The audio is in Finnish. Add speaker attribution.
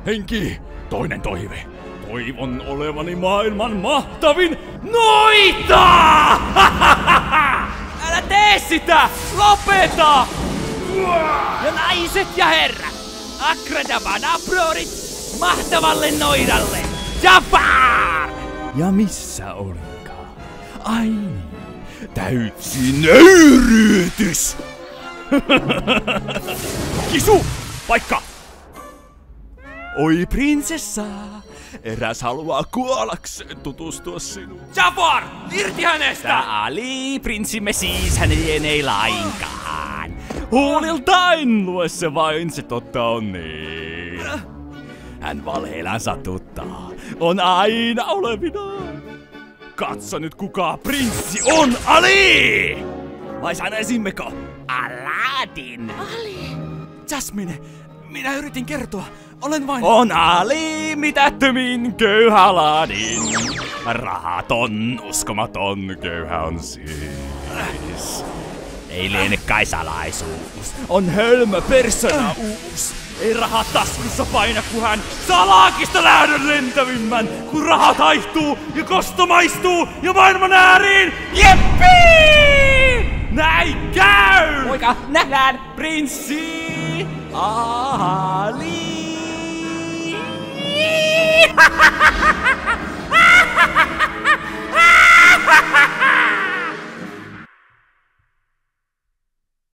Speaker 1: Henki, toinen toive. Toivon olevani maailman mahtavin noita!
Speaker 2: Älä tee sitä! Lopeta! Ja naiset ja herrat, Akradabanaprorit mahtavalle noidalle, Jafar!
Speaker 1: Ja missä olikaan? Ai niin, täysi nöyryytys! Kisu, paikka! Oi prinsessa, eräs haluaa kuollakseen tutustua sinuun.
Speaker 2: Jafar, irti hänestä!
Speaker 1: Tää Ali, prinssimme siis hän ei lainkaan. Huuliltain lue se vain, se totta on niin. Hän valheillaan satuttaa, on aina olevinaan. Katso nyt kuka prinssi on Ali! Vai sanoisimmeko Aladdin?
Speaker 2: Ali!
Speaker 1: Jasmine, minä yritin kertoa. Olen vain... On Ali, mitättömin köyhä Aladdin. Rahaton, uskomaton, köyhä on siis. Ei liene kai salaisuus. On hölmö persoonauus. Ei raha taskussa paina, kun hän salaakista lähdön lentävimmän. Kun raha taihtuu ja kosto maistuu ja maailman ääriin. Jeppii! Näin käy!
Speaker 2: Poika, nähdään!
Speaker 1: Prinssi Ali!